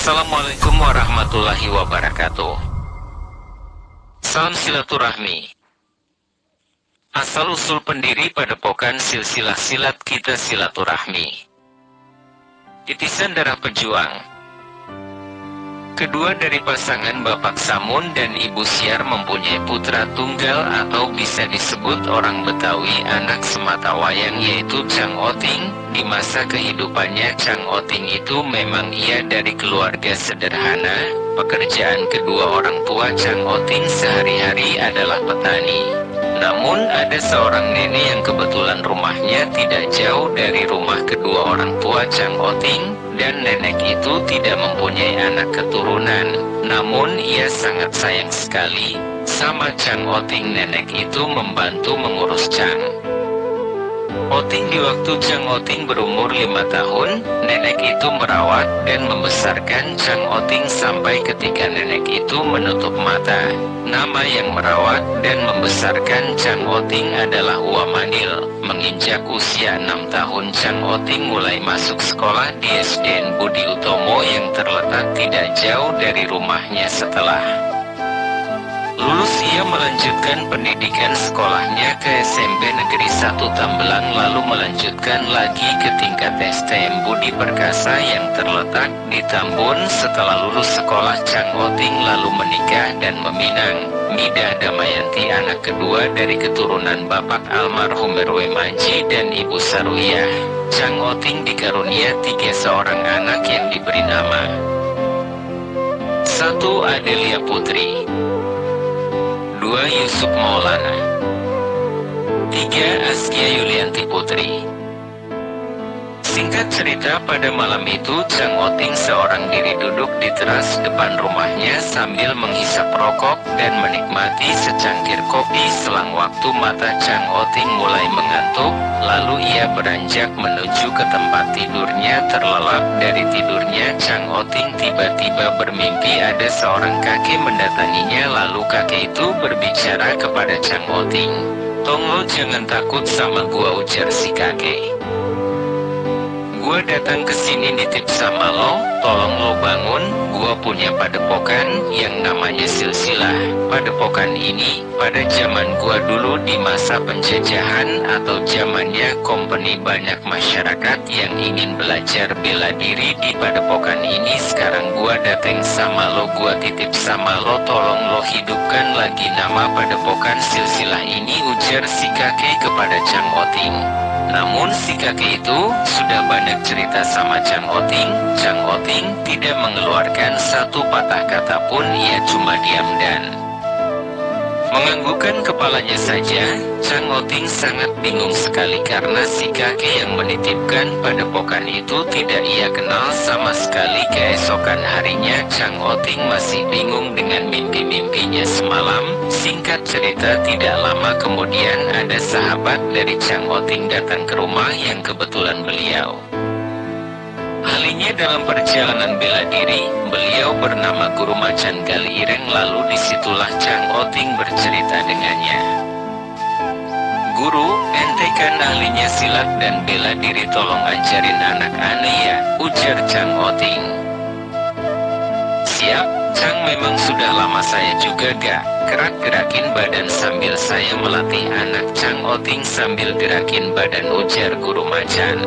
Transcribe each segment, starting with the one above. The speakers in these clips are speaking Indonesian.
Assalamualaikum warahmatullahi wabarakatuh. Salam silaturahmi. Asal-usul pendiri Padepokan Silsilah Silat Kita Silaturahmi. Titisan darah pejuang. Kedua dari pasangan Bapak Samun dan Ibu Siar mempunyai putra tunggal atau bisa disebut orang Betawi anak semata wayang, yaitu Cang Oting. Di masa kehidupannya Cang Oting itu memang ia dari keluarga sederhana. Pekerjaan kedua orang tua Cang Oting sehari-hari adalah petani. Namun ada seorang nenek yang kebetulan rumahnya tidak jauh dari rumah kedua orang tua Cang Oting, dan nenek itu tidak mempunyai anak keturunan. Namun ia sangat sayang sekali sama Cang Oting. Nenek itu membantu mengurus Cang Oting. Di waktu Cang Oting berumur 5 tahun, nenek itu merawat dan membesarkan Cang Oting sampai ketika nenek itu menutup mata. Nama yang merawat dan membesarkan Cang Oting adalah Uwa Manil. Menginjak usia 6 tahun, Cang Oting mulai masuk sekolah di SDN Budi Utomo yang terletak tidak jauh dari rumahnya. Setelah lulus, ia melanjutkan pendidikan sekolahnya ke SMP Negeri 1 Tambelang, lalu melanjutkan lagi ke tingkat STM Budi Perkasa yang terletak di Tambun. Setelah lulus sekolah, Cang Oting lalu menikah dan meminang Midah Damayanti, anak kedua dari keturunan Bapak almarhum Rw Manji dan Ibu Saruyah. Cang Oting dikarunia 3 seorang anak yang diberi nama: 1. Adelia Putri, 2. Yusuf Maulana, 3. Askia Yulianti Putri. Singkat cerita, pada malam itu Cang Oting seorang diri duduk di teras depan rumahnya sambil menghisap rokok dan menikmati secangkir kopi. Selang waktu mata Cang Oting mulai mengantuk, lalu ia beranjak menuju ke tempat tidurnya. Terlelap dari tidurnya, Cang Oting tiba-tiba bermimpi ada seorang kakek mendatanginya. Lalu kakek itu berbicara kepada Cang Oting. "Tong lo jangan takut sama gua," ujar si kakek. "Gua datang ke sini nitip sama lo, tolong lo bangun. Gua punya padepokan yang namanya Silsilah. Padepokan ini pada zaman gua dulu di masa penjajahan atau zamannya kompeni, banyak masyarakat yang ingin belajar bela diri di padepokan ini. Sekarang gua datang sama lo, gua titip sama lo, tolong lo hidupkan lagi nama padepokan Silsilah ini," ujar si kakek kepada Cang Oting. Namun si kakek itu sudah banyak cerita sama Cang Oting. Cang Oting tidak mengeluarkan satu patah kata pun, ia cuma diam dan menganggukkan kepalanya saja. Cang Oting sangat bingung sekali karena si kakek yang menitipkan padepokan itu tidak ia kenal sama sekali. Keesokan harinya Cang Oting masih bingung dengan mimpi-mimpinya semalam. Singkat cerita, tidak lama kemudian ada sahabat dari Cang Oting datang ke rumah yang kebetulan beliau ahlinya dalam perjalanan bela diri. Beliau bernama Guru Macan Gali Ireng. Lalu disitulah Cang Oting bercerita dengannya. "Guru, ente kan ahlinya silat dan bela diri, tolong ajarin anak ane ya," ujar Cang Oting. "Siap, Cang, memang sudah lama saya juga gak gerak-gerakin badan sambil saya melatih anak." Cang Oting sambil gerakin badan, ujar Guru Macan.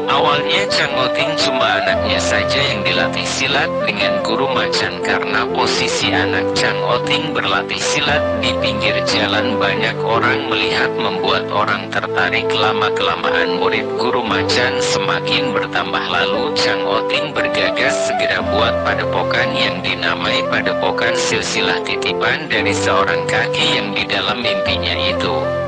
Awalnya Cang Oting cuma anaknya saja yang dilatih silat dengan Guru Macan. Karena posisi anak Cang Oting berlatih silat di pinggir jalan, banyak orang melihat membuat orang tertarik. Lama-kelamaan murid Guru Macan semakin bertambah. Lalu Cang Oting bergagas segera buat padepokan yang dinamai Padepokan Silsilah, titipan dari seorang kakek yang di dalam mimpinya itu.